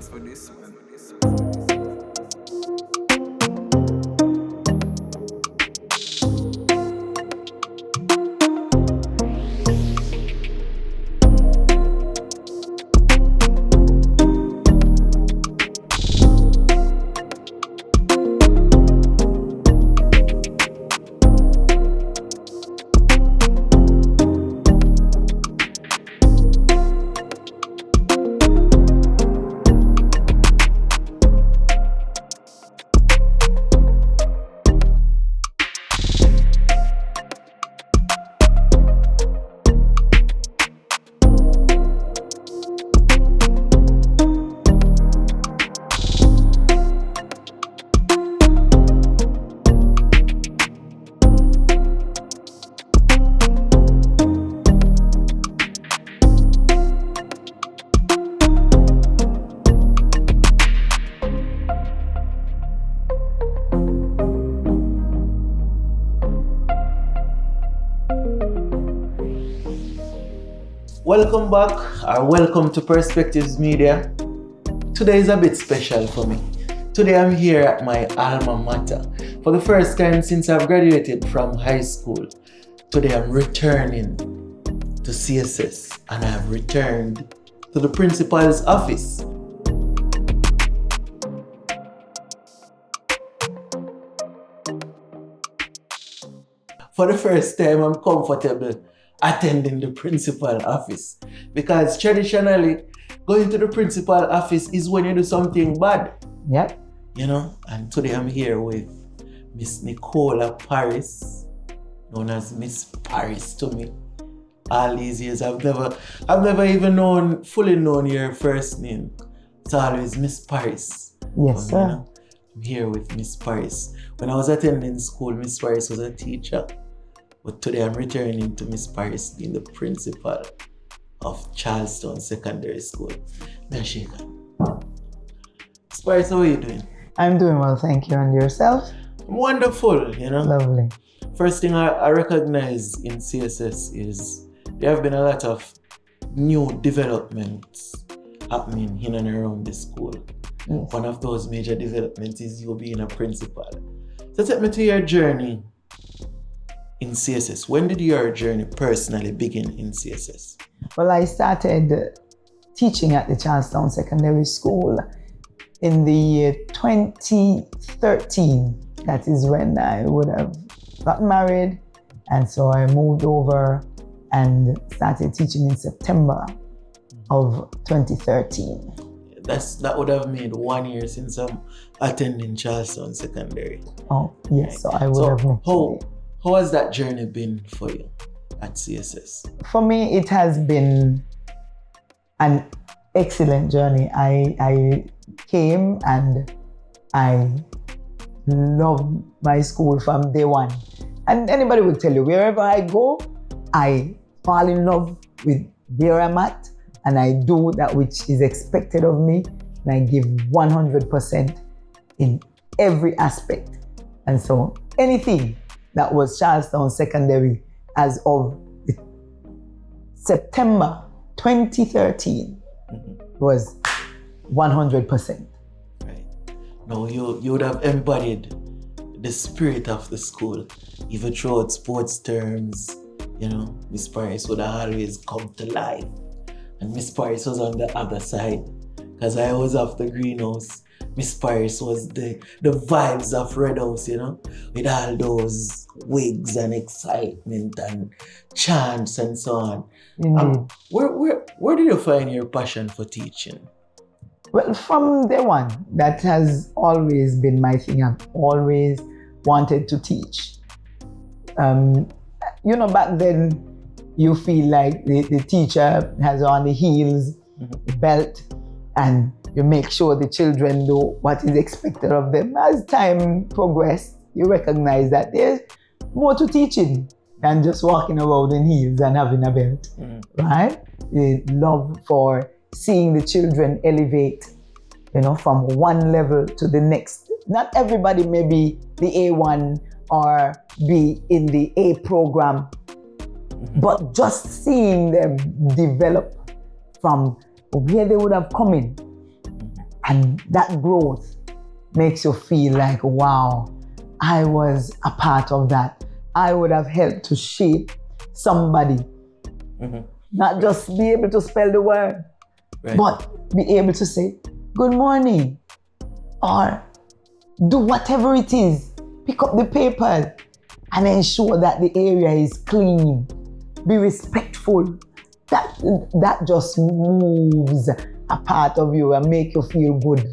for this one. Welcome back, or welcome to Perspectives Media. Today is a bit special for me. Today I'm here at my alma mater. For the first time since I've graduated from high school, today I'm returning to CSS and I've returned to the principal's office. For the first time, I'm comfortable attending the principal office, because traditionally going to the principal office is when you do something bad. Yep. You know, and today I'm here with Miss Nicola Parris, known as Miss Parris to me. All these years I've never even fully known your first name. It's always Miss Parris. Yes, sir. You know, I'm here with Miss Parris. When I was attending school, Miss Parris was a teacher. But today I'm returning to Miss Parris being the principal of Charlestown Secondary School. Miss Parris, how are you doing? I'm doing well, thank you. And yourself? Wonderful, you know. Lovely. First thing I recognize in CSS is there have been a lot of new developments happening in and around the school. Yes. One of those major developments is you being a principal. So take me to your journey in CSS. When did your journey personally begin in CSS? Well, I started teaching at the Charlestown Secondary School in the year 2013. That is when I would have gotten married. And so I moved over and started teaching in September of 2013. That would have made 1 year since I'm attending Charlestown Secondary. Oh, yes. So I would have met you. How has that journey been for you at CSS? For me, it has been an excellent journey. I came and I loved my school from day one. And anybody would tell you, wherever I go, I fall in love with where I'm at, and I do that which is expected of me, and I give 100% in every aspect. And so anything that was Charlestown Secondary as of September 2013 was 100%. Right. Now you would have embodied the spirit of the school, even throughout sports terms. You know, Miss Parris would have always come to life, and Miss Parris was on the other side, because I was off the greenhouse. Miss Parris was the vibes of Red House, you know, with all those wigs and excitement and chants and so on. Where did you find your passion for teaching? Well, from day one, that has always been my thing. I've always wanted to teach. You know, back then, you feel like the teacher has on the heels, the belt, and you make sure the children know what is expected of them. As time progressed, you recognize that there's more to teaching than just walking around in heels and having a belt, right? The love for seeing the children elevate, you know, from one level to the next. Not everybody may be the A1 or be in the A program, but just seeing them develop from where they would have come in And that growth makes you feel like, wow, I was a part of that. I would have helped to shape somebody. Not just be able to spell the word, but be able to say, good morning, or do whatever it is. Pick up the papers and ensure that the area is clean. Be respectful. That just moves a part of you and make you feel good.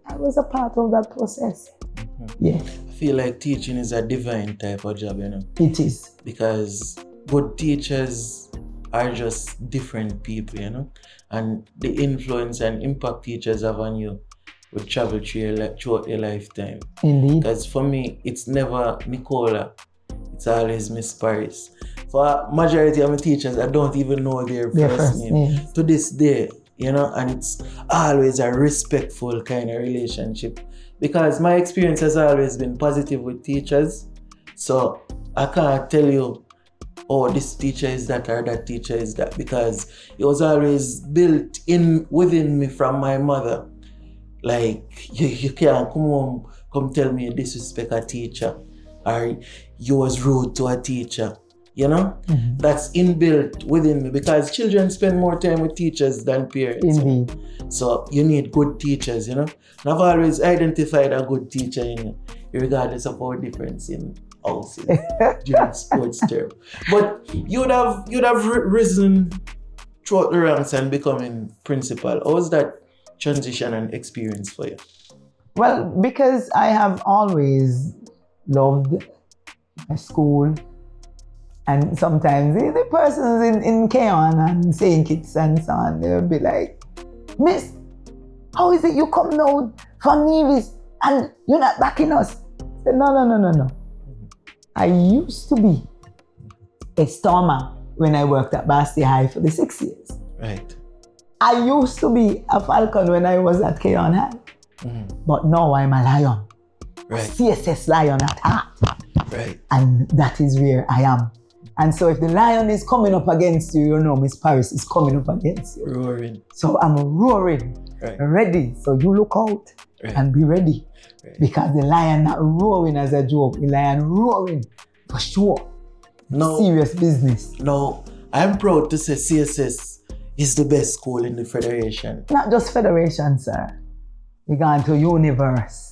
I was a part of that process. Yeah. I feel like teaching is a divine type of job, you know. It is. Because good teachers are just different people, you know. And the influence and impact teachers have on you will travel throughout your lifetime. Indeed. Because for me, it's never Nicola. It's always Miss Parris. For majority of my teachers, I don't even know their first name. Yes. To this day, you know, and it's always a respectful kind of relationship. Because my experience has always been positive with teachers. So I can't tell you, oh, this teacher is that or that teacher is that, because it was always built in within me from my mother. Like, you can't come home, come tell me you disrespect a teacher, or you was rude to a teacher. You know, that's inbuilt within me, because children spend more time with teachers than parents. Indeed. So you need good teachers, you know. And I've always identified a good teacher in you, regardless of our difference in houses during sports term. But you'd have risen throughout the ranks and becoming principal. How was that transition and experience for you? Well, because I have always loved my school. And sometimes the persons in Keon and St. Kitts and so on, they'll be like, Miss, how is it you come now from Nevis and you're not backing us? I said, no. I used to be a stormer when I worked at Basti High for the 6 years. Right. I used to be a falcon when I was at Keon High. But now I'm a lion. Right. CSS lion at heart. Right. And that is where I am. And so if the lion is coming up against you, you know Miss Parris is coming up against you. Roaring. So I'm roaring, ready. So you look out and be ready. Right. Because the lion not roaring as a joke, the lion roaring for sure. No, serious business. No, I'm proud to say CSS is the best school in the Federation. Not just Federation, sir. We gone to universe.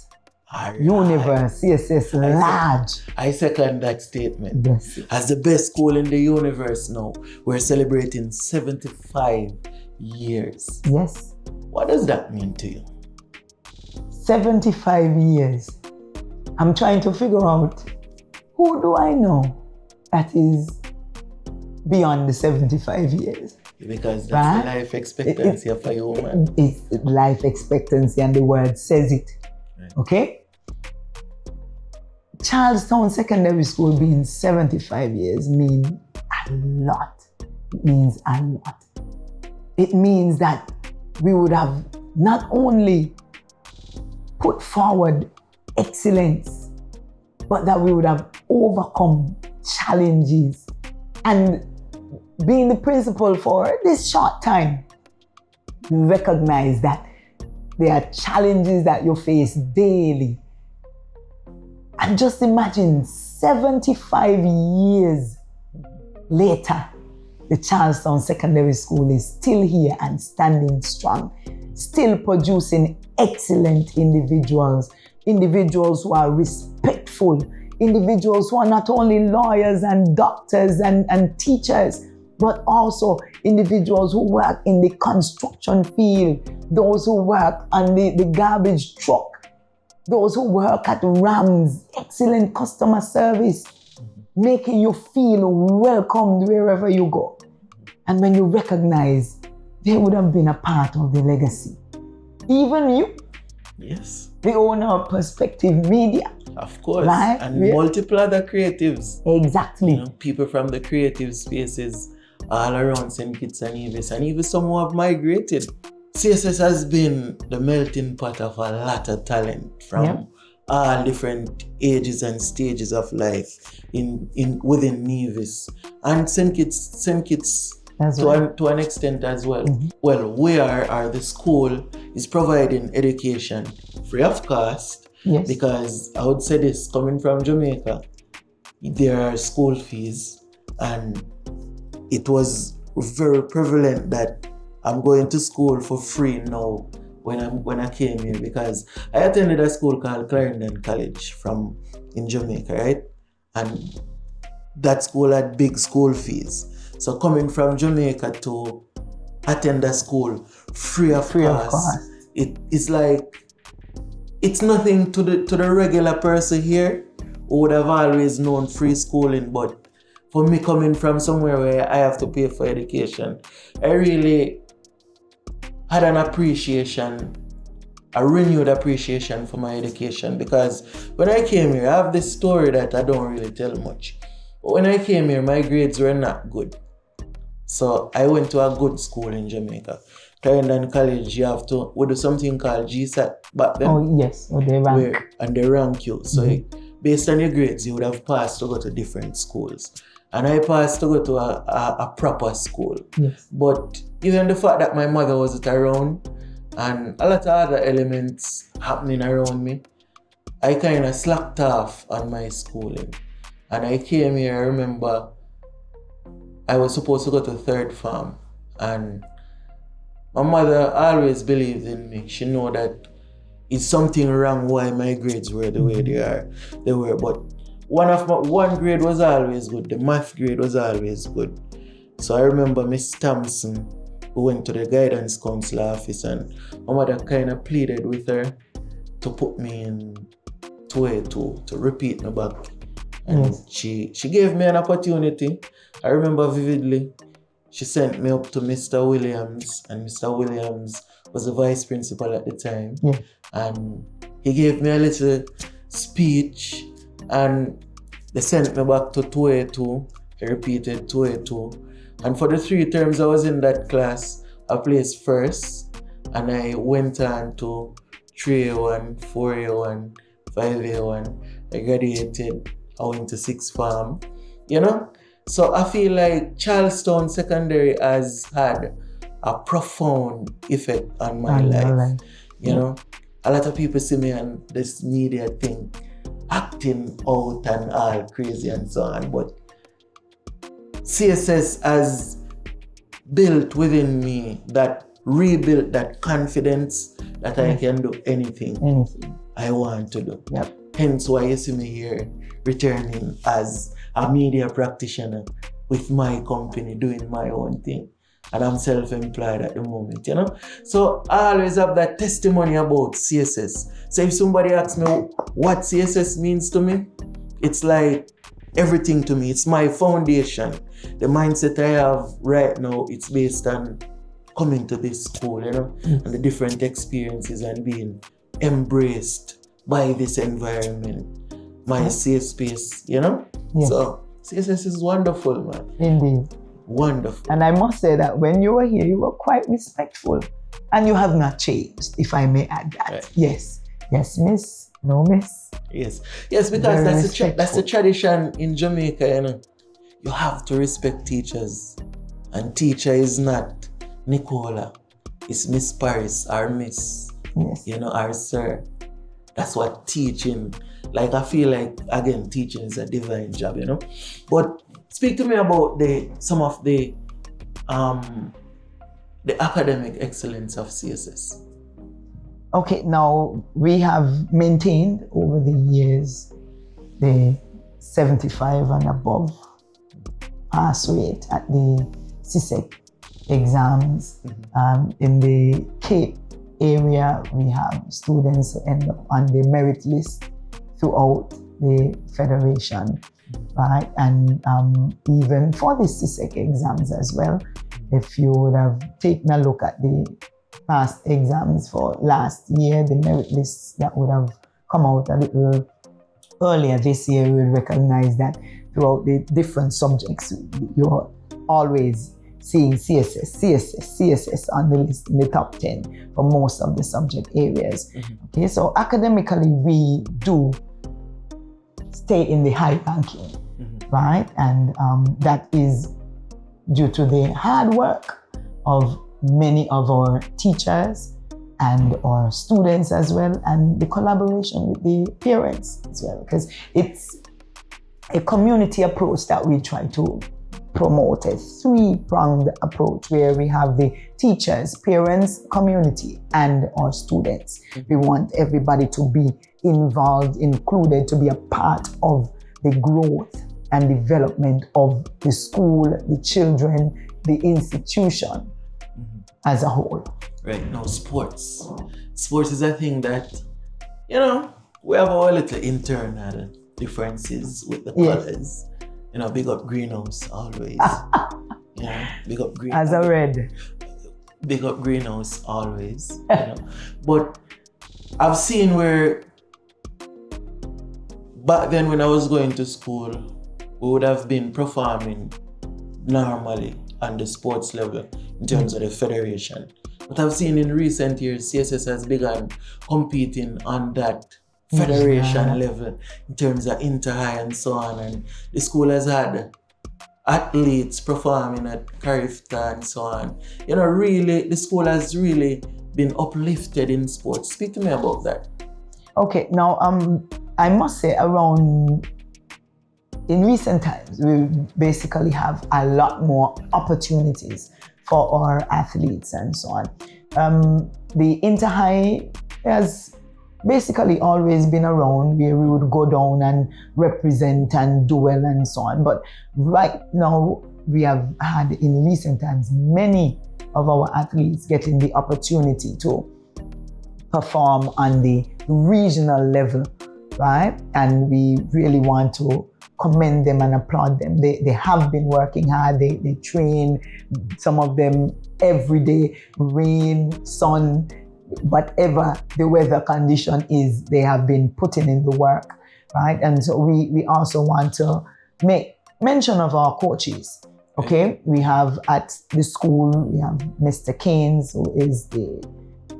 Right. Universe, CSS large. I second that statement. Yes. As the best school in the universe now, we're celebrating 75 years. Yes. What does that mean to you? 75 years. I'm trying to figure out, who do I know that is beyond the 75 years? Because that's the life expectancy of a human. It's life expectancy, and the word says it. Right. Okay? Charlestown Secondary School being 75 years means a lot. It means a lot. It means that we would have not only put forward excellence, but that we would have overcome challenges. And being the principal for this short time, we recognize that there are challenges that you face daily. And just imagine 75 years later, the Charlestown Secondary School is still here and standing strong, still producing excellent individuals who are respectful, individuals who are not only lawyers and doctors and teachers, but also individuals who work in the construction field, those who work on the garbage truck, those who work at Rams, excellent customer service, making you feel welcomed wherever you go. And when you recognize, they would have been a part of the legacy. Even you. Yes. The owner of Perspective Media. Of course. Right? And multiple other creatives. Exactly. You know, people from the creative spaces all around St. Kitts and Nevis, and even some who have migrated. CSS has been the melting pot of a lot of talent from all different ages and stages of life within Nevis. And St. Kitts to an extent as well. Well, the school is providing education free of cost. Yes. Because I would say this, coming from Jamaica, there are school fees, and it was very prevalent that I'm going to school for free now when I came here, because I attended a school called Clarendon College in Jamaica, right? And that school had big school fees. So coming from Jamaica to attend a school free of cost, it's like, it's nothing to the regular person here who would have always known free schooling, but for me coming from somewhere where I have to pay for education, I really had a renewed appreciation for my education, because when I came here, I have this story that I don't really tell much. But when I came here, my grades were not good. So I went to a good school in Jamaica. Clarendon College, we do something called GSAT back then. Oh, yes. Oh, they rank. And they rank you. So based on your grades, you would have passed to go to different schools. And I passed to go to a proper school. Yes. But even the fact that my mother wasn't around and a lot of other elements happening around me, I kind of slacked off on my schooling. And I came here, I remember I was supposed to go to third farm, and my mother always believed in me. She knew that it's something wrong why my grades were the way they were. But one grade was always good. The math grade was always good. So I remember Miss Thompson, who went to the guidance counselor office, and my mother kind of pleaded with her to put me in 2A2, to repeat my back. And she gave me an opportunity. I remember vividly. She sent me up to Mr. Williams, and Mr. Williams was the vice principal at the time. Yeah. And he gave me a little speech, and they sent me back to 2A2. I repeated 2A2. And for the 3 terms I was in that class, I placed first, and I went on to 3A1, 4A1, 5A1. I graduated. I went to 6th farm, So I feel like Charlestown Secondary has had a profound effect on my life. You know, a lot of people see me on this media thing, acting out and all crazy and so on, but CSS has built within me rebuilt that confidence that I can do anything I want to do. Yep. Hence why you see me here returning as a media practitioner with my company, doing my own thing. And I'm self-employed at the moment, So I always have that testimony about CSS. So if somebody asks me what CSS means to me, it's like everything to me. It's my foundation. The mindset I have right now, it's based on coming to this school, and the different experiences and being embraced by this environment, my safe space, Yes. So CSS is wonderful, man. Indeed. Wonderful. And I must say that when you were here, you were quite respectful. And you have not changed, if I may add that. Right. Yes. Yes, miss. No, miss. Yes, because that's the tradition in Jamaica, You have to respect teachers. And teacher is not Nicola. It's Miss Parris or Miss, or Sir. That's what teaching, I feel like, again, teaching is a divine job, But speak to me about some of the academic excellence of CSS. Okay, now we have maintained over the years the 75 and above pass rate at the CSEC exams. In the Cape area, we have students who end up on the merit list throughout the Federation, right? And even for the CSEC exams as well, if you would have taken a look at the past exams for last year, the merit lists that would have come out a little earlier this year, you will recognize that throughout the different subjects, you're always seeing CSS on the list in the top 10 for most of the subject areas. Okay, so academically, we do stay in the high ranking, right? And that is due to the hard work of many of our teachers and our students as well, and the collaboration with the parents as well, because it's a community approach that we try to promote, a three-pronged approach where we have the teachers, parents, community, and our students. We want everybody to be involved, included, to be a part of the growth and development of the school, the children, the institution as a whole. Right, now sports. Sports is a thing that, we have our little internal differences with the colors. Big up greenhouse always. Big up greenhouse. As a red. Big up greenhouse always. But I've seen where back then when I was going to school, we would have been performing normally on the sports level in terms of the federation. But I've seen in recent years, CSS has begun competing on that federation level in terms of inter-high and so on, and the school has had athletes performing at Carifta and so on. Really, the school has really been uplifted in sports. Speak to me about that. Okay, now I must say in recent times, we basically have a lot more opportunities for our athletes and so on. The inter-high has basically always been around, where we would go down and represent and duel and so on. But right now, we have had in recent times many of our athletes getting the opportunity to perform on the regional level, right? And we really want to commend them and applaud them. They have been working hard. They train, some of them every day, rain, sun, whatever the weather condition is, they have been putting in the work, right? And so we also want to make mention of our coaches, okay? We have at the school, we have Mr. Keynes, who is the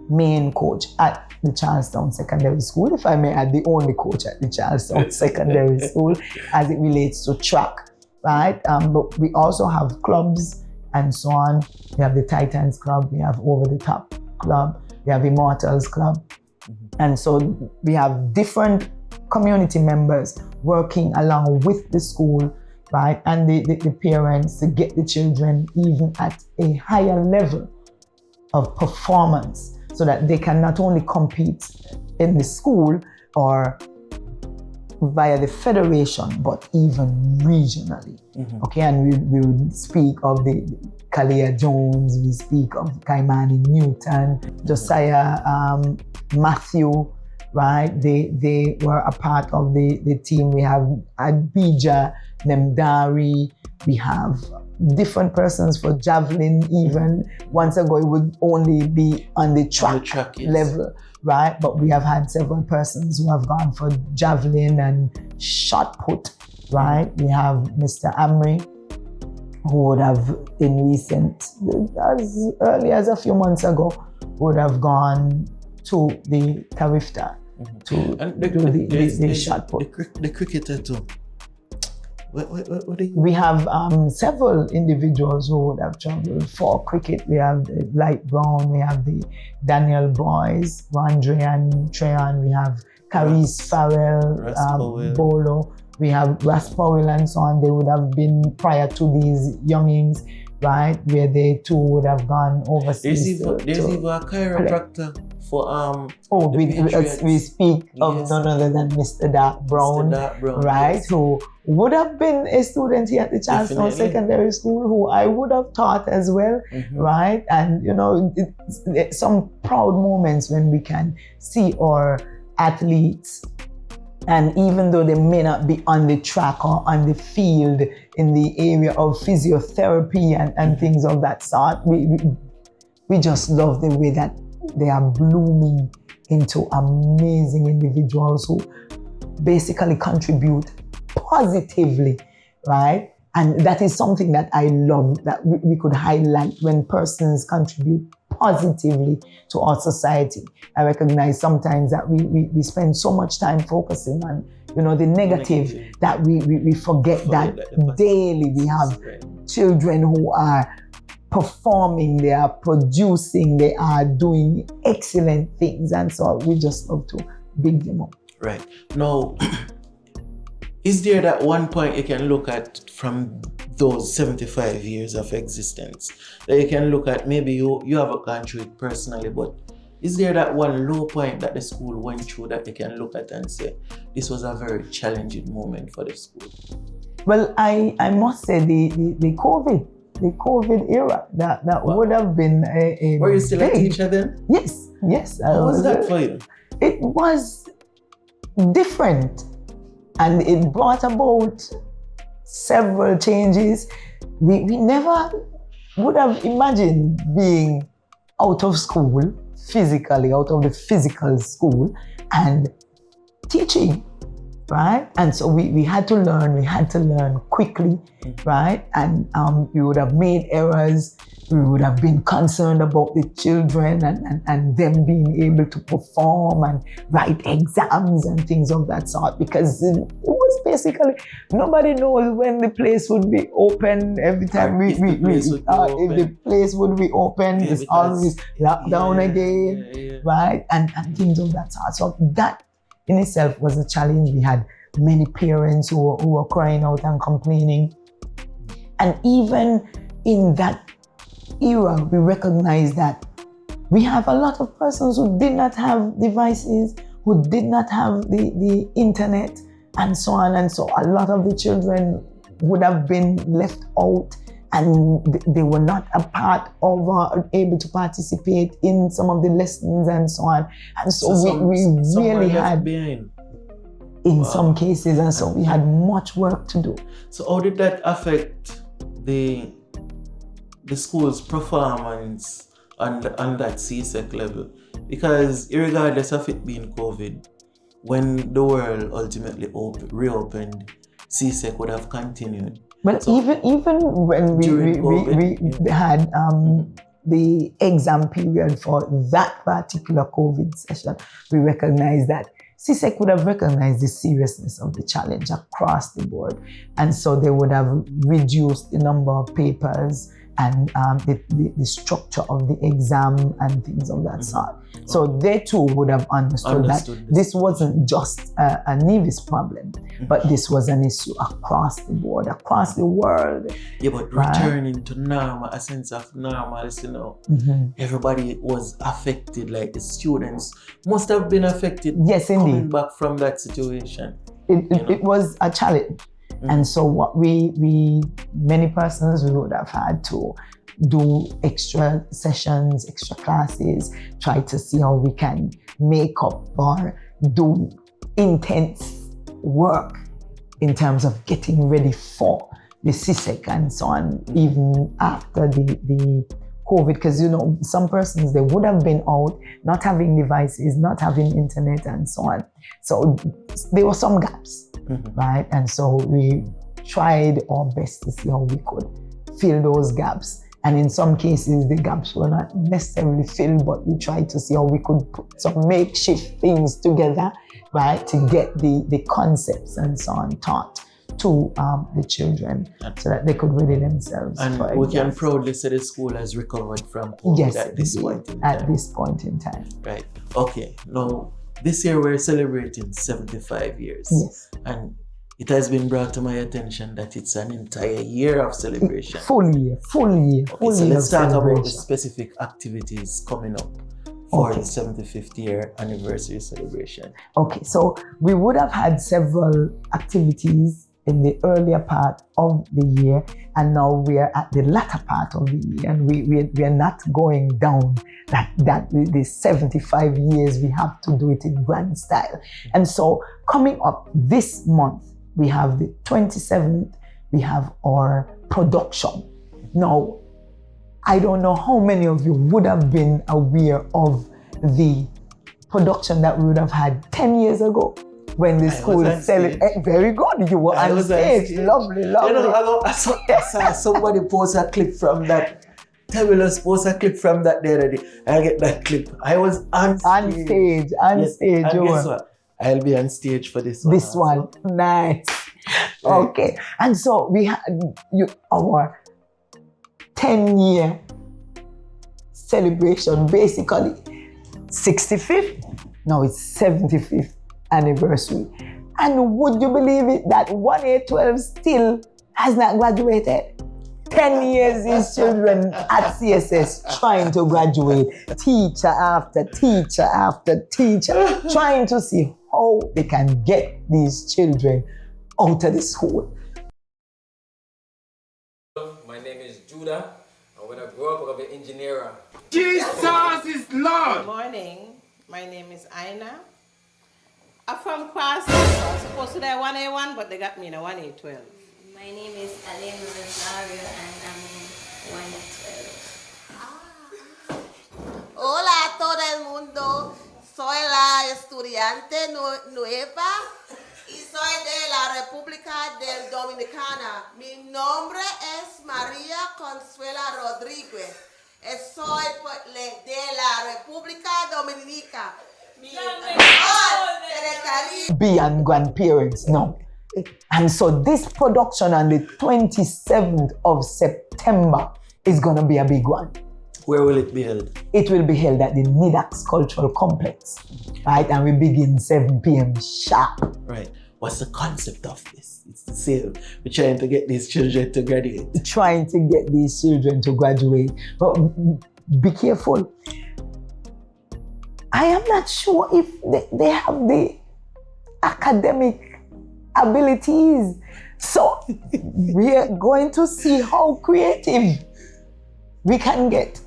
main coach at the Charlestown Secondary School, if I may add, the only coach at the Charlestown Secondary School as it relates to track, right? But we also have clubs and so on. We have the Titans Club, we have Over the Top Club, we have Immortals Club. And so we have different community members working along with the school, right? And the parents to get the children even at a higher level of performance so that they can not only compete in the school or via the federation, but even regionally. Okay, and we would speak of the Kalia Jones, we speak of Kaimani Newton, Josiah Matthew, right? They were a part of the team. We have Adbija Nemdari, we have different persons for javelin even. Once ago, it would only be on the track level, right? But we have had several persons who have gone for javelin and shot put, right? We have Mr. Amri, who would have in recent, as early as a few months ago, would have gone to the Carifta to do the shot put. The cricketer too. What do you... We have several individuals who would have traveled for cricket. We have the Light Brown, we have the Daniel Boys, Andre and Trehan, we have Caris Farrell, Bolo, we have Ras Powell and so on. They would have been prior to these youngings, right, where they too would have gone overseas. There's even a chiropractor for we speak of none other than Mr. Dark Brown, right, yes, who would have been a student here at the Charlestown Secondary School, who I would have taught as well, right? And it's some proud moments when we can see our athletes, and even though they may not be on the track or on the field in the area of physiotherapy and things of that sort, we just love the way that they are blooming into amazing individuals who basically contribute positively, right? And that is something that I love, that we could highlight when persons contribute positively to our society. I recognize sometimes that we spend so much time focusing on, the negative, that we forget that daily we have children who are performing, they are producing, they are doing excellent things. And so we just love to big them up. Right. Now, is there that one point you can look at from those 75 years of existence that you can look at? Maybe you haven't gone through it personally, but is there that one low point that the school went through that you can look at and say, this was a very challenging moment for the school? Well, I must say the COVID era, that Wow. would have been a Were you still a big- teacher then? Yes. How was that for you? It was different, and it brought about several changes. We never would have imagined being out of school, physically, out of the physical school, and teaching, right? And so we had to learn quickly, right? And we would have made errors. We would have been concerned about the children and them being able to perform and write exams and things of that sort, because it was basically, nobody knows when the place would be open. Every time if the place would be open, it's always lockdown again, right? And things of that sort. So that in itself was a challenge. We had many parents who were crying out and complaining. And even in that era, we recognize that we have a lot of persons who did not have devices, who did not have the internet, and so on. And so a lot of the children would have been left out, and they were not a part of able to participate in some of the lessons and so on. And so we really had behind in some cases, and so we had much work to do. So how did that affect the school's performance on that CSEC level? Because regardless of it being COVID, when the world ultimately reopened, CSEC would have continued. Well, So, even when we had the exam period for that particular COVID session, we recognized that CSEC would have recognized the seriousness of the challenge across the board. And so they would have reduced the number of papers and the structure of the exam and things of that sort. So they too would have understood that this wasn't just a Nevis problem, but this was an issue across the board, across the world. Yeah, but returning to normal, a sense of normalcy, everybody was affected. Like the students must have been affected. Yes, coming indeed. back from that situation. It was a challenge. And so what many persons, we would have had to do extra sessions, extra classes, try to see how we can make up or do intense work in terms of getting ready for the CSEC and so on, even after the COVID, because some persons, they would have been out, not having devices, not having internet and so on. So there were some gaps. Right? And so we tried our best to see how we could fill those gaps. And in some cases, the gaps were not necessarily filled, but we tried to see how we could put some makeshift things together, right? To get the concepts and so on taught to the children so that they could ready themselves. And we can proudly say the school has recovered from COVID at this point in time. At this point in time. Right. Okay. Now, this year we're celebrating 75 years. Yes. And it has been brought to my attention that it's an entire year of celebration. Full year. Okay, so let's talk about the specific activities coming up for the 75th year anniversary celebration. Okay, so we would have had several activities in the earlier part of the year, and now we are at the latter part of the year, and we are not going down that the 75 years. We have to do it in grand style. And so coming up this month, we have the 27th, we have our production. Now, I don't know how many of you would have been aware of the production that we would have had 10 years ago. When the school celebrated. Very good. You were on stage. Lovely. I saw somebody post a clip from that. Tabulous post a clip from that the other day. I'll get that clip. I was on stage. On stage. And guess what? I'll be on stage for this one. Nice. Right. Okay. And so we had our 10-year celebration, basically 65th, now it's 75th anniversary. And would you believe it that 1A12 still has not graduated? 10 years these children at CSS trying to graduate, teacher after teacher after teacher, trying to see how they can get these children out of the school. My name is Judah, and when I grow up, I'm going to be an engineer. Jesus is Lord! Good morning. My name is Aina. I'm from Cross. I was supposed to do 1A1, but they got me in a 1A12. My name is Alema Rosario and I'm in 112. Hola a todo el mundo, soy la estudiante nueva y soy de la República del Dominicana. Mi nombre es María Consuela Rodríguez. Soy de la República Dominicana. Mi amor del Caribe. Beyond grandparents now. And so this production on the 27th of September is going to be a big one. Where will it be held? It will be held at the Nidax Cultural Complex, right? And we begin 7 p.m. sharp. Right. What's the concept of this? It's the same. We're trying to get these children to graduate. Trying to get these children to graduate. But be careful. I am not sure if they have the academic abilities. So we're going to see how creative we can get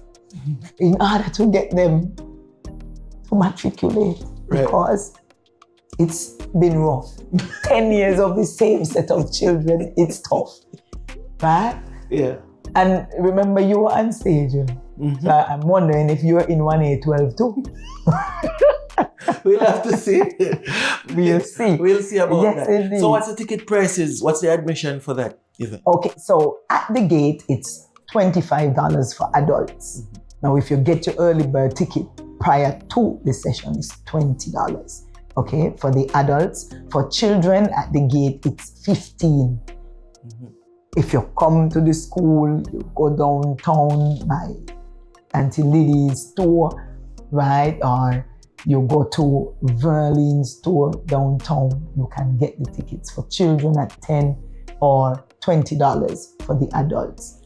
in order to get them to matriculate. Right. Because it's been rough. 10 years of the same set of children, it's tough. Right? Yeah. And remember, you were on stage. So I'm wondering if you're in 1A12 too. We'll have to see. We'll see. We'll see about Yes, that. indeed. So what's the ticket prices? What's the admission for that event? Okay, so at the gate, it's $25 for adults. Now, if you get your early bird ticket prior to the session, it's $20. Okay, for the adults. For children at the gate, it's $15. If you come to the school, you go downtown by Auntie Lily's store, right? Or you go to Earleon's store downtown, you can get the tickets for children at $10 or $20 for the adults.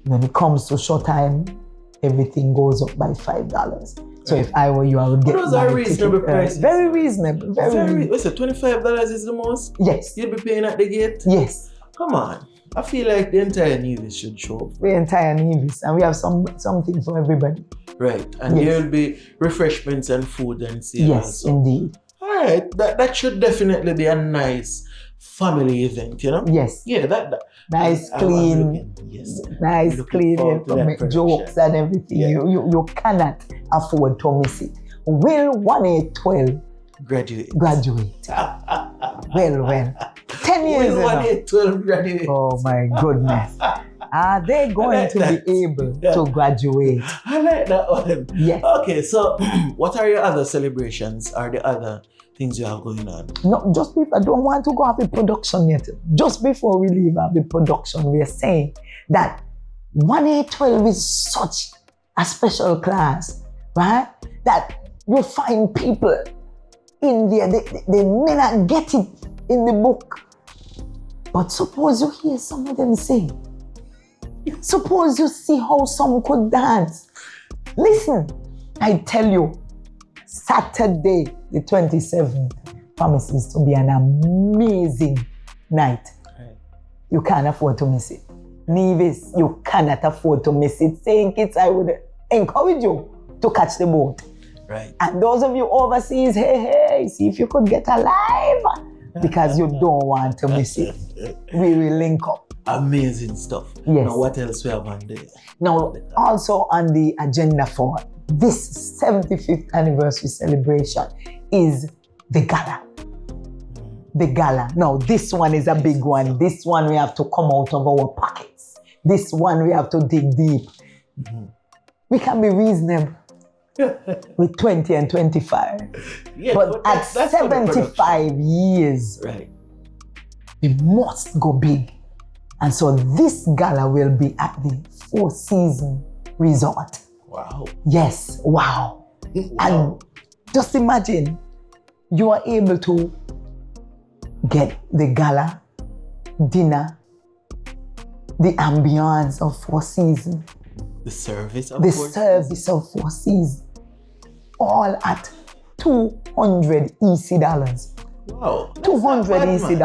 When it comes to showtime, everything goes up by $5. So if I were you, I would get Those are my reasonable ticket, prices. very reasonable. What's it? $25 is the most? Yes. You'll be paying at the gate? Yes. Come on. I feel like the entire Nevis should show up. The entire Nevis, and we have something for everybody. Right. And Yes. there will be refreshments and food and sale Yes, also. indeed. All right. That should definitely be a nice family event, you know? Yes. Yeah, that. Nice, I'm clean. looking- yes. Nice, Looking clean, forward to you that make production. jokes and everything. Yeah. You cannot afford to miss it. Will 1A12 Graduate. graduate? Well. 10 years Will ago. 1A12 graduate? Oh my goodness. Are they going like to that. be able Yeah. to graduate? I like that one. Yes. Okay, so what are your other celebrations? Are the other things you have going on? No, just before, I don't want to go off the production yet. Just before we leave off the production, we are saying that 1A12 is such a special class, right? That you find people in there, they may not get it in the book. But suppose you hear some of them sing. Suppose you see how some could dance. Listen, I tell you, Saturday, the 27th, promises to be an amazing night. Right. You can't afford to miss it. Nevis, you cannot afford to miss it. Saying kids, I would encourage you to catch the boat. Right. And those of you overseas, hey, see if you could get alive, because you don't want to miss it. We will link up. Amazing stuff. Yes. Now, what else we have on there? Now, also on the agenda for this 75th anniversary celebration is the Gala. The Gala. Now, this one is a big one. This one we have to come out of our pockets. This one we have to dig deep. We can be reasonable with 20 and 25. Yeah, But at that's for the production. 75 years, Right. we must go big And so this gala will be at the Four Seasons Resort. Wow. Yes, wow. And just imagine you are able to get the gala, dinner, the ambience of Four Seasons, The service of the Four service of Four Seasons, all at $200 EC. Wow. 200 EC.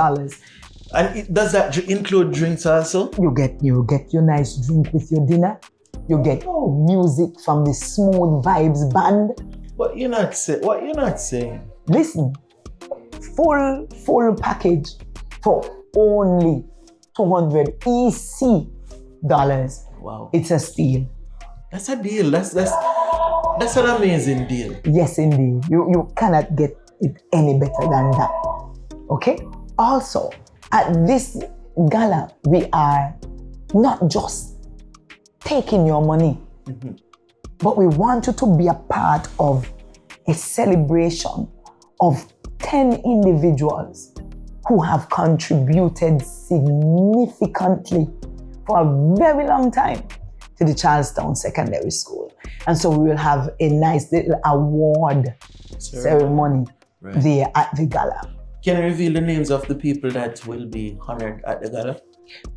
And does that include drinks also? You get your nice drink with your dinner. You get music from the Smooth Vibes band. What you're not saying? Listen, full package for only $200 EC. Wow. It's a steal. That's a deal. That's an amazing deal. Yes, indeed. You cannot get it any better than that. Okay? Also, at this gala, we are not just taking your money, but we want you to be a part of a celebration of 10 individuals who have contributed significantly for a very long time to the Charlestown Secondary School. And so we will have a nice little award ceremony there at the gala. Can you reveal the names of the people that will be honored at the gala?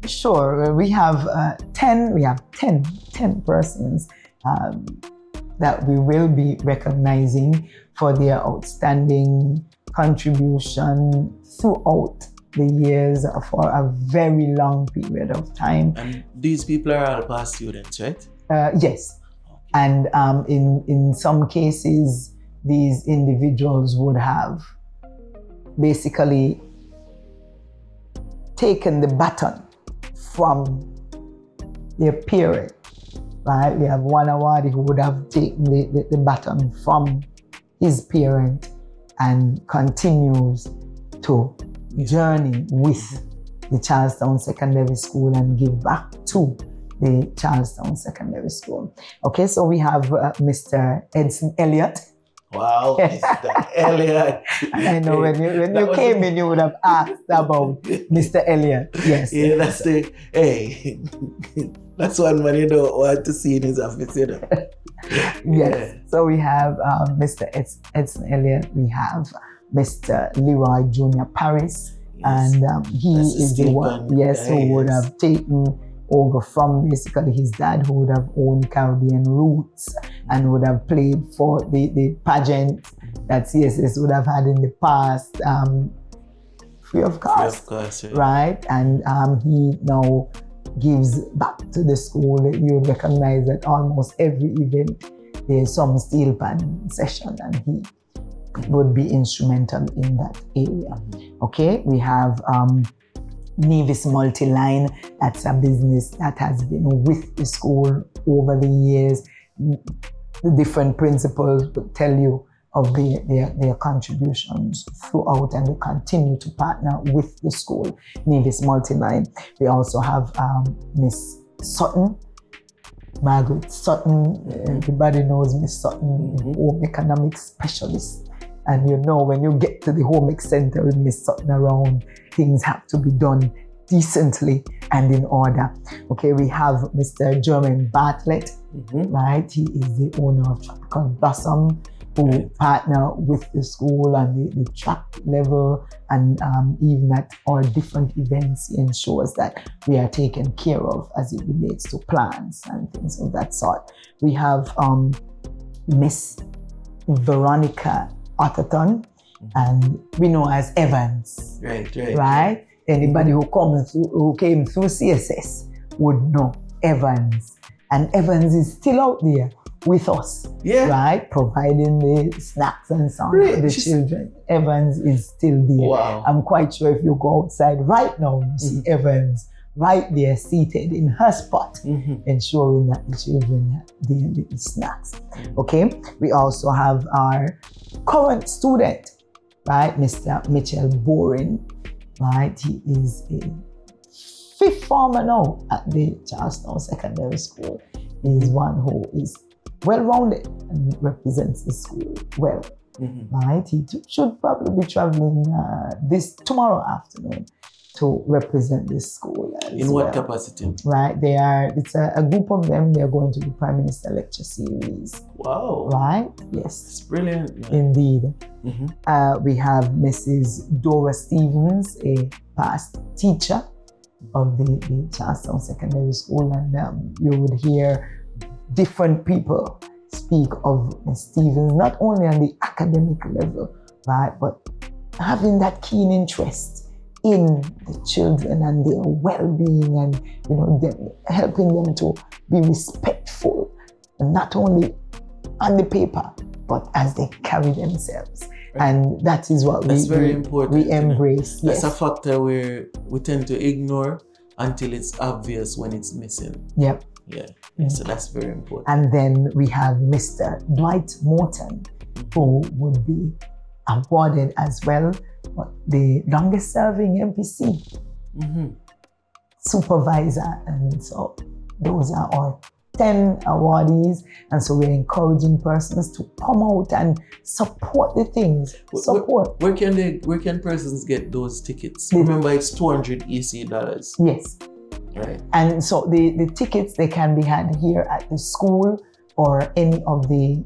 Sure, we have 10 persons that we will be recognizing for their outstanding contribution throughout the years for a very long period of time. And these people are all past students, right? Yes. And in some cases, these individuals would have basically taken the baton from their parent, right? We have one awardee who would have taken the baton from his parent and continues to journey with the Charlestown Secondary School and give back to the Charlestown Secondary School. Okay, so we have Mr. Edson Elliott. Wow, Mr. Elliott. I know when you came in, you would have asked about Mr. Elliott. Yes. Yeah, that's one man you don't want to see in his office, you know. Yes. Yeah. So we have Mr. Edson Elliott. We have Mr. Leroy Jr. Parris, and he That's is the one, who would have taken over from basically his dad, who would have owned Caribbean Roots and would have played for the pageant that CSS would have had in the past, free of cost, right? And he now gives back to the school. You recognize that almost every event there's some steel pan session, and he would be instrumental in that area. Okay, we have Nevis Multiline. That's a business that has been with the school over the years. The different principals would tell you of their contributions throughout, and we continue to partner with the school, Nevis Multiline. We also have Miss Sutton, Margaret Sutton. Everybody knows Miss Sutton, home economics specialist. And you know, when you get to the home ec center with Miss Sutton around, things have to be done decently and in order. Okay, we have Mr. German Bartlett, right? He is the owner of Tropical Blossom, who partner with the school and the track level, and even at all different events, he ensures that we are taken care of as it relates to plans and things of that sort. We have Miss Veronica Atherton, and we know as Evans. Right? Anybody who came through CSS would know Evans. And Evans is still out there with us, right? Providing the snacks and so on for the children. Evans is still there. Wow. I'm quite sure if you go outside right now, you see Evans right there seated in her spot, ensuring that the children have the snacks. Okay, we also have our current student, right, Mr. Mitchell Boring, right? He is a fifth former now at the Charlestown Secondary School. He is one who is well-rounded and represents the school well, right? He should probably be traveling tomorrow afternoon to represent this school as In what well. capacity? Right, it's a group of them. They're going to the Prime Minister Lecture Series. Wow. Right, yes. It's brilliant. Yeah. Indeed. Mm-hmm. We have Mrs. Dora Stevens, a past teacher of the Charlestown Secondary School, and you would hear different people speak of Ms. Stevens, not only on the academic level, right, but having that keen interest in the children and their well-being, and helping them to be respectful, and not only on the paper, but as they carry themselves. Right. And that is what That's very important. We embrace. That's a factor where we tend to ignore until it's obvious when it's missing. Yep. Yeah. So that's very important. And then we have Mr. Dwight Morton, who would be awarded as well the longest serving MPC supervisor. And so those are our 10 awardees. And so we're encouraging persons to come out and support the things. Where can persons get those tickets? Remember, it's $200 EC. Yes. Right. And so the tickets, they can be had here at the school or any of the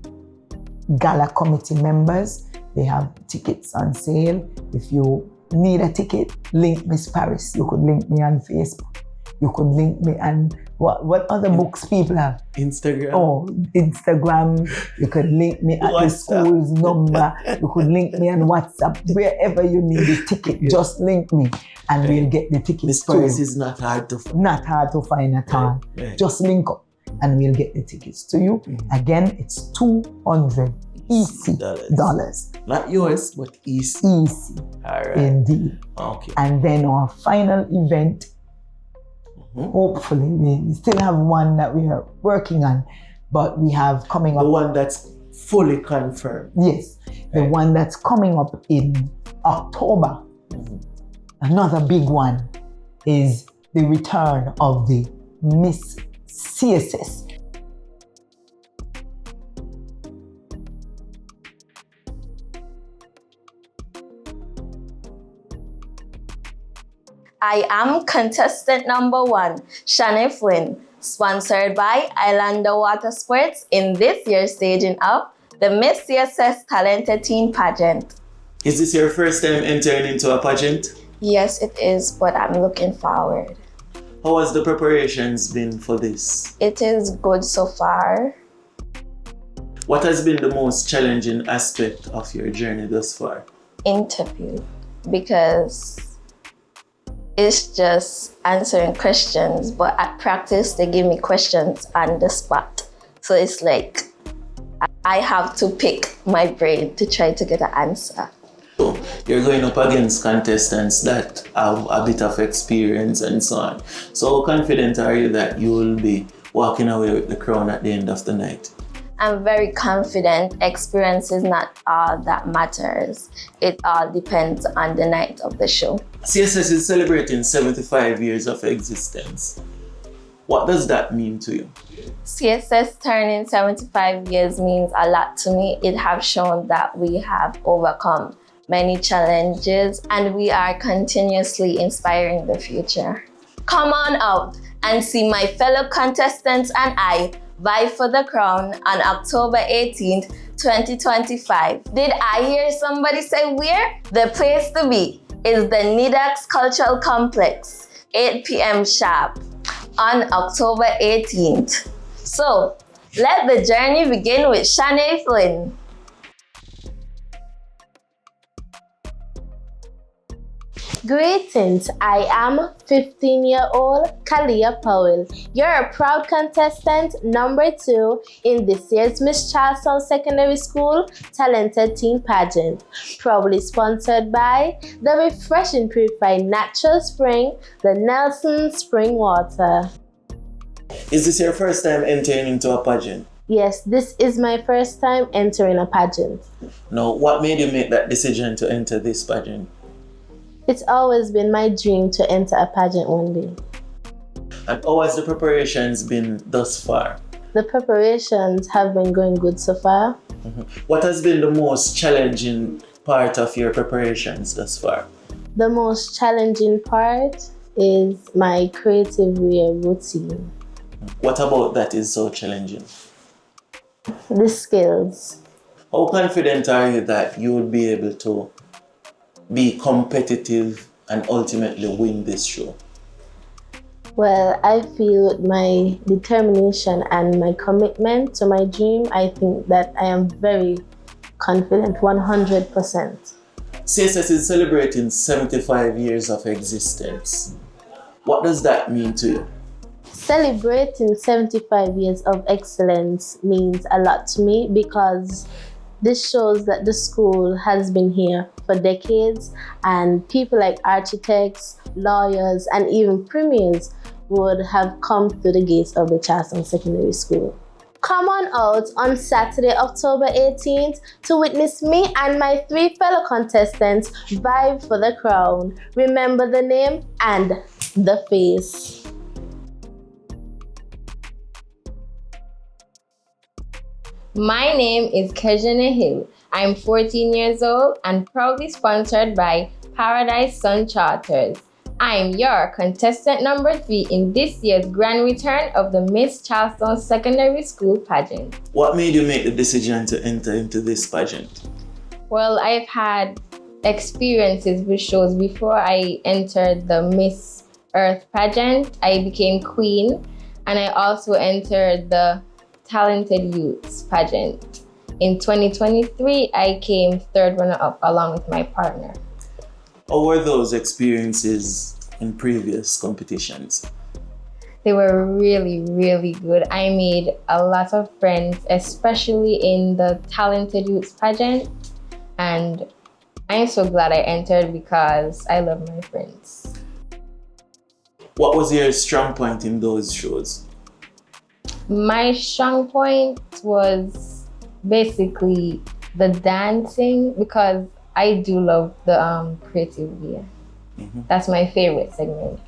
Gala committee members. They have tickets on sale. If you need a ticket, link Miss Parris. You could link me on Facebook. You could link me and what other books people have? Instagram. Oh, Instagram. You could link me at the school's number. You could link me on WhatsApp. Wherever you need the ticket, just link me and we'll get the tickets. Miss Parris is not hard to find. Not hard to find at all. Right. Just link up and we'll get the tickets to you. Again, it's $200 EC dollars. Not yours, but EC. EC. All right. Indeed. Okay. And then our final event, hopefully, we still have one that we are working on, but we have coming up. The one that's fully confirmed. Yes. The one that's coming up in October. Another big one is the return of the Miss CSS. I am contestant number 1, Shanae Flynn, sponsored by Islander Water Sports in this year's staging of the Miss CSS Talented Teen Pageant. Is this your first time entering into a pageant? Yes, it is, but I'm looking forward. How has the preparations been for this? It is good so far. What has been the most challenging aspect of your journey thus far? Interview, because it's just answering questions, but at practice they give me questions on the spot. So it's like I have to pick my brain to try to get an answer. So you're going up against contestants that have a bit of experience and so on. So how confident are you that you will be walking away with the crown at the end of the night? I'm very confident. Experience is not all that matters. It all depends on the night of the show. CSS is celebrating 75 years of existence. What does that mean to you? CSS turning 75 years means a lot to me. It has shown that we have overcome many challenges and we are continuously inspiring the future. Come on out and see my fellow contestants and I vie for the crown on October 18th, 2025. Did I hear somebody say where? The place to be is the NIDAX Cultural Complex, 8 p.m. sharp on October 18th. So, let the journey begin with Shanae Flynn. Greetings, I am 15-year-old Kalia Powell. You're a proud contestant number 2 in this year's Miss Charlestown Secondary School Talented Teen Pageant, proudly sponsored by the refreshing purified natural spring, the Nelson Spring Water. Is this your first time entering into a pageant? Yes, this is my first time entering a pageant. Now, what made you make that decision to enter this pageant? It's always been my dream to enter a pageant one day. And how has the preparations been thus far? The preparations have been going good so far. What has been the most challenging part of your preparations thus far? The most challenging part is my creative wear routine. What about that is so challenging? The skills. How confident are you that you will be able to be competitive and ultimately win this show? Well, I feel with my determination and my commitment to my dream, I think that I am very confident, 100%. CSS is celebrating 75 years of existence. What does that mean to you? Celebrating 75 years of excellence means a lot to me because this shows that the school has been here for decades, and people like architects, lawyers, and even premiers would have come through the gates of the Charlestown Secondary School. Come on out on Saturday, October 18th to witness me and my 3 fellow contestants vie for the crown. Remember the name and the face. My name is Kejane Hill. I'm 14 years old and proudly sponsored by Paradise Sun Charters. I'm your contestant number 3 in this year's grand return of the Miss Charlestown Secondary School pageant. What made you make the decision to enter into this pageant? Well, I've had experiences with shows before I entered the Miss Earth pageant. I became queen, and I also entered the Talented Youths pageant. In 2023, I came 3rd runner-up along with my partner. How were those experiences in previous competitions? They were really, really good. I made a lot of friends, especially in the Talented Youths pageant. And I'm so glad I entered because I love my friends. What was your strong point in those shows? My strong point was basically the dancing because I do love the creative wear. That's my favorite segment.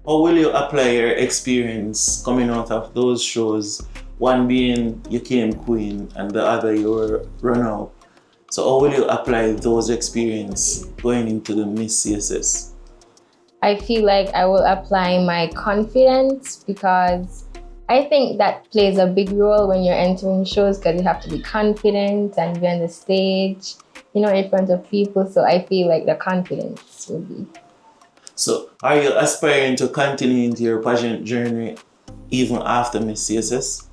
How will you apply your experience coming out of those shows? One being you came queen and the other you were runner-up. So how will you apply those experience going into the Miss CSS? I feel like I will apply my confidence because I think that plays a big role when you're entering shows because you have to be confident and be on the stage, you know, in front of people. So I feel like the confidence will be. So are you aspiring to continue into your pageant journey even after Miss CSS?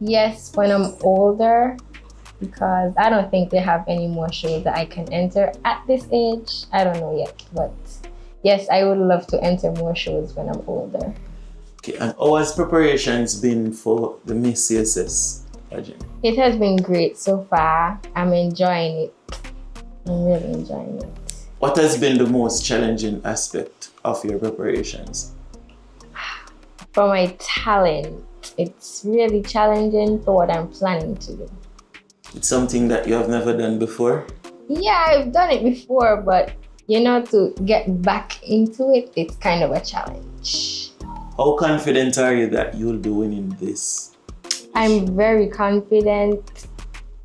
Yes, when I'm older, because I don't think they have any more shows that I can enter at this age. I don't know yet, but yes, I would love to enter more shows when I'm older. Okay, and how has preparations been for the Miss CSS pageant? It has been great so far. I'm enjoying it. I'm really enjoying it. What has been the most challenging aspect of your preparations? For my talent, it's really challenging for what I'm planning to do. It's something that you have never done before? Yeah, I've done it before, but you know, to get back into it, it's kind of a challenge. How confident are you that you'll be winning this? I'm very confident,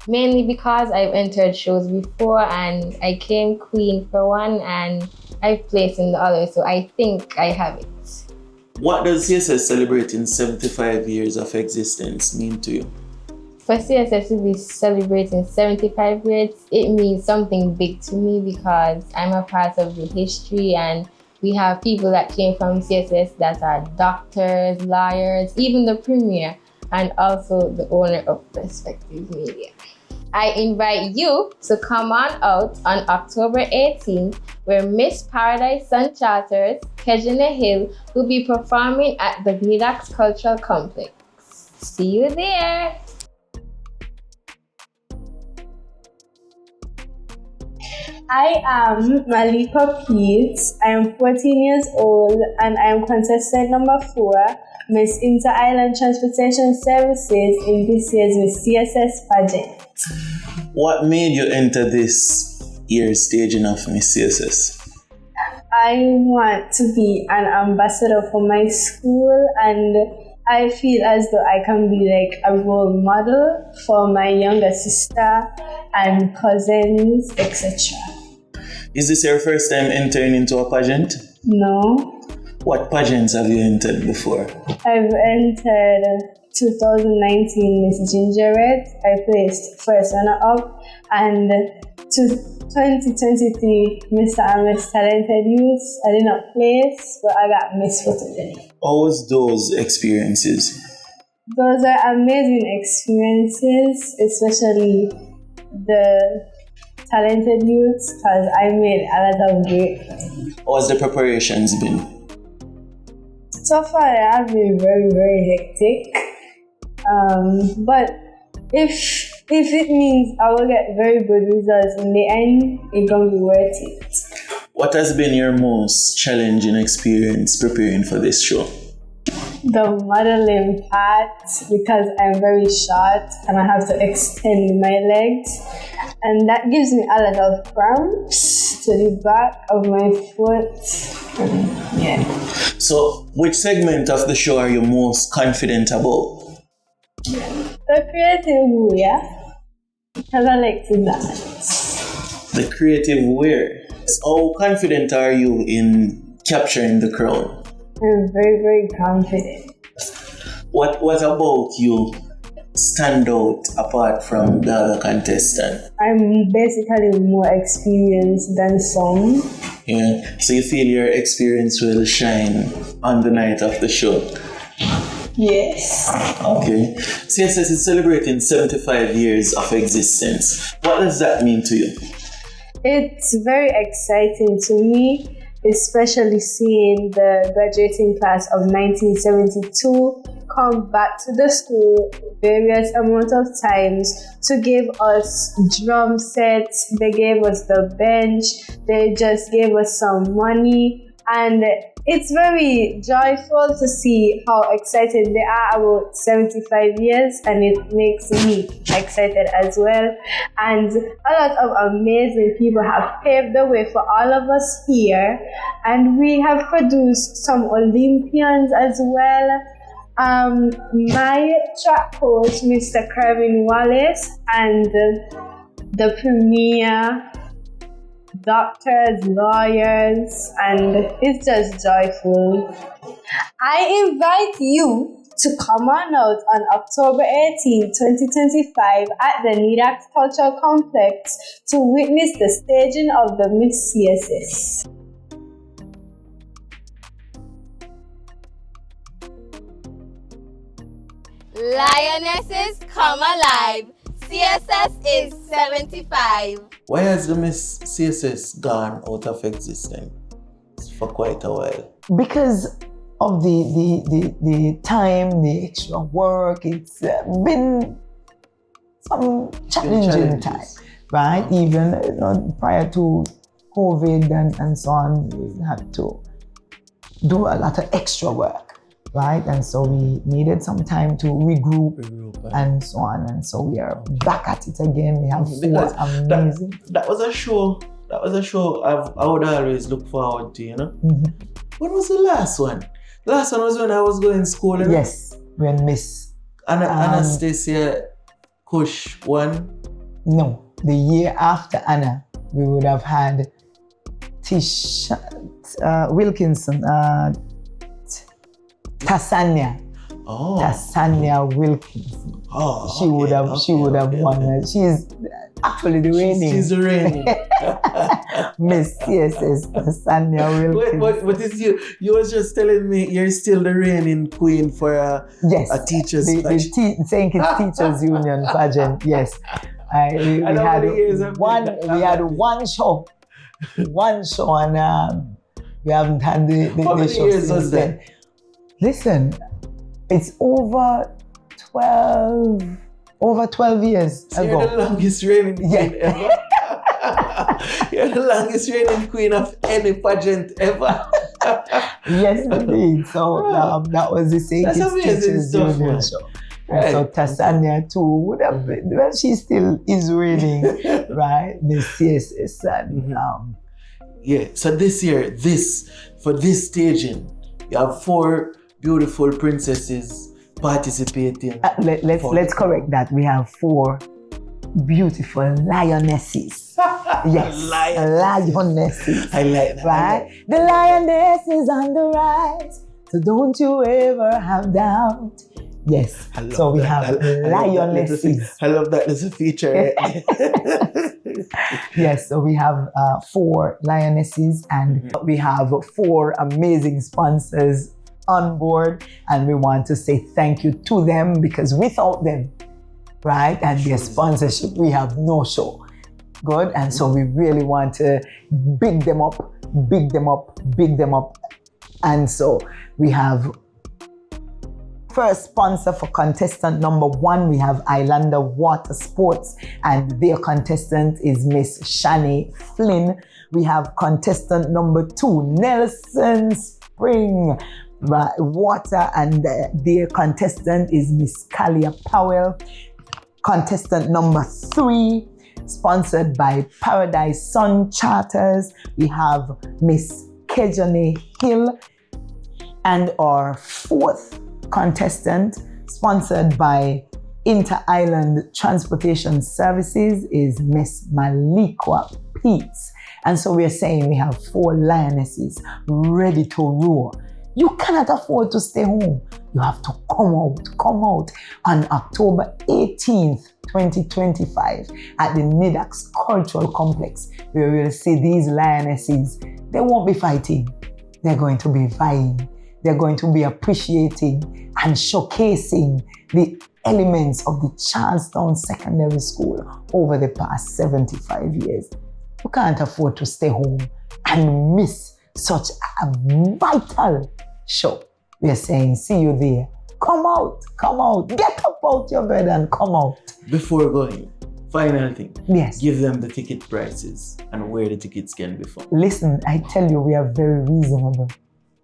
mainly because I've entered shows before and I came queen for one and I've placed in the other, so I think I have it. What does CSS celebrating 75 years of existence mean to you? For CSS to be celebrating 75 years, it means something big to me because I'm a part of the history and we have people that came from CSS that are doctors, lawyers, even the premier, and also the owner of Perspective Media. I invite you to come on out on October 18th, where Miss Paradise Sun Charters, Kejane Hill, will be performing at the Gnidax Cultural Complex. See you there! I am Malika Peets. I am 14 years old and I am contestant number 4, Miss Inter-Island Transportation Services in this year's Miss CSS pageant. What made you enter this year's staging of Miss CSS? I want to be an ambassador for my school and I feel as though I can be like a role model for my younger sister and cousins, etc. Is this your first time entering into a pageant? No. What pageants have you entered before? I've entered 2019 Miss Gingerbread. I placed first runner-up, and 2023 Mr. and Miss Talented Youth. I did not place, but I got Miss Photogenic. How was those experiences? Those are amazing experiences, especially the Talented Youth, because I made a lot of great friends. How has the preparations been? So far, they have been very, very hectic. But if it means I will get very good results in the end, it's going to be worth it. What has been your most challenging experience preparing for this show? The modeling part, because I'm very short and I have to extend my legs, and that gives me a lot of cramps to the back of my foot. Yeah. So, which segment of the show are you most confident about? The creative wear, because I like to dance. The creative wear. How confident are you in capturing the crown? I'm very, very confident. What about you stand out apart from the other contestant? I'm basically more experienced than some. Yeah. So you feel your experience will shine on the night of the show? Yes. Okay. CSS is celebrating 75 years of existence. What does that mean to you? It's very exciting to me, especially seeing the graduating class of 1972 come back to the school various amount of times to give us drum sets. They gave us the bench, they just gave us some money, and it's very joyful to see how excited they are about 75 years, and it makes me excited as well. And a lot of amazing people have paved the way for all of us here, and we have produced some Olympians as well. My track coach, Mr. Kevin Wallace, and the premier doctors, lawyers, and it's just joyful. I invite you to come on out on October 18, 2025 at the Nidax Cultural Complex to witness the staging of the Miss CSS. Lionesses come alive. CSS is 75. Why has the Miss CSS gone out of existence for quite a while? Because of the time, the extra work, it's been some challenging time, right? Even prior to COVID and so on, we had to do a lot of extra work. Right, and so we needed some time to regroup and so on, and so we are back at it again. We have four amazing. That was a show. I would always look forward to. Mm-hmm. When was the last one? The last one was when I was going to school. Yes, when Miss Anastasia Kush won. No, the year after Anna, we would have had Tish Wilkinson. Tasania. Oh. Tasania Wilkinson. Oh. She would have won. She's actually the reigning. She's the reigning. Miss CSS Tasania Wilkinson. Wait, what is you? You was just telling me you're still the reigning queen for a teacher's pageant. St. Kitts Teachers Union pageant. Yes. We had one show, and we haven't had the How many show years since was then. that? Listen, it's over 12 years so ago. You're the longest reigning queen ever. You're the longest reigning queen of any pageant ever. Yes, indeed. So that was the St. Kitts Teachers Union show. Right. So Tasania too would have been, well, she still is reigning, right? Miss CSS. And, yeah, so this year, for this staging, you have 4 beautiful princesses participating. Let's correct that. We have 4 beautiful lionesses. Yes, lionesses. I like that. Right? The lioness is on the rise, so don't you ever have doubt. Yes, so we have lionesses. I love that there's a feature. Yes, so we have 4 lionesses and we have 4 amazing sponsors on board, and we want to say thank you to them, because without them, right, and their sponsorship, we have no show. Good, and so we really want to big them up, big them up, big them up. And so we have first sponsor for contestant number 1, we have Islander Water Sports, and their contestant is Miss Shani Flynn. We have contestant number 2, Nelson Spring Water, and their contestant is Miss Nicola Powell. Contestant number 3, sponsored by Paradise Sun Charters, we have Miss Kejani Hill. And our 4th contestant, sponsored by Inter-Island Transportation Services, is Miss Malika Peets. And so we're saying we have 4 lionesses ready to roar. You cannot afford to stay home. You have to come out on October 18th, 2025 at the NIDAX Cultural Complex, where we'll see these lionesses. They won't be fighting. They're going to be vying. They're going to be appreciating and showcasing the elements of the Charlestown Secondary School over the past 75 years. You can't afford to stay home and miss such a vital show. We are saying, see you there. Come out, get up out your bed and come out. Before going, final thing. Yes. Give them the ticket prices and where the tickets can be found. Listen, I tell you, we are very reasonable.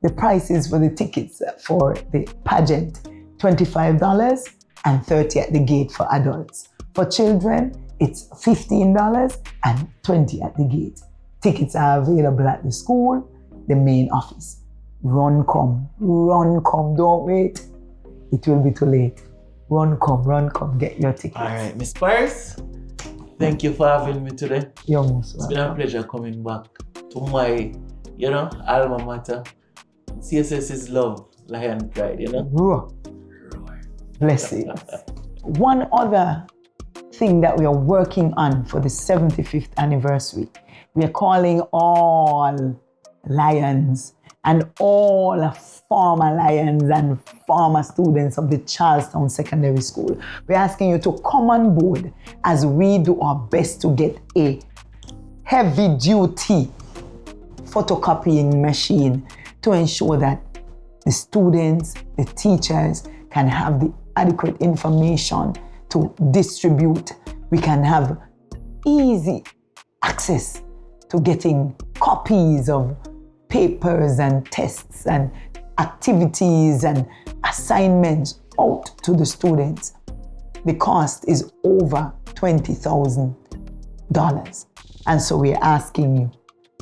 The prices for the tickets for the pageant, $25 and $30 at the gate for adults. For children, it's $15 and $20 at the gate. Tickets are available at the school, the main office. Run, come, don't wait. It will be too late. Run, come, get your tickets. All right, Miss Parris, thank you for having me today. You're most welcome. It's been a pleasure coming back to my, alma mater. CSS is love, lion pride, Roar. Blessings. One other thing that we are working on for the 75th anniversary, we are calling all lions and all former lions and former students of the Charlestown Secondary School. We're asking you to come on board as we do our best to get a heavy-duty photocopying machine to ensure that the students, the teachers can have the adequate information to distribute. We can have easy access to getting copies of papers and tests and activities and assignments out to the students. The cost is over $20,000. And so we're asking you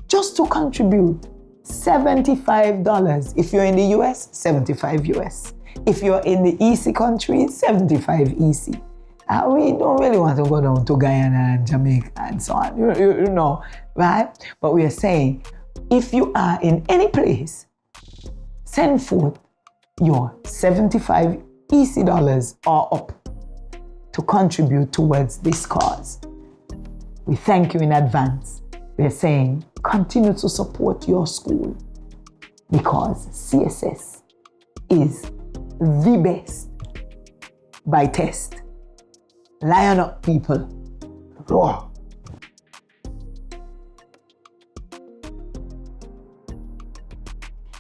just to contribute $75. If you're in the US, $75 US. If you're in the EC countries, $75 EC. We don't really want to go down to Guyana and Jamaica and so on, you know, right? But we are saying, if you are in any place, send forth your $75 EC dollars or up to contribute towards this cause. We thank you in advance. We're saying, continue to support your school because CSS is the best by test. Lion up, people. Roar.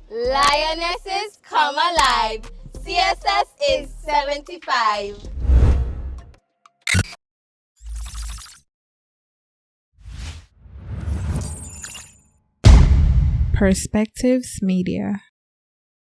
Lionesses come alive. CSS is 75. Perspectives Media.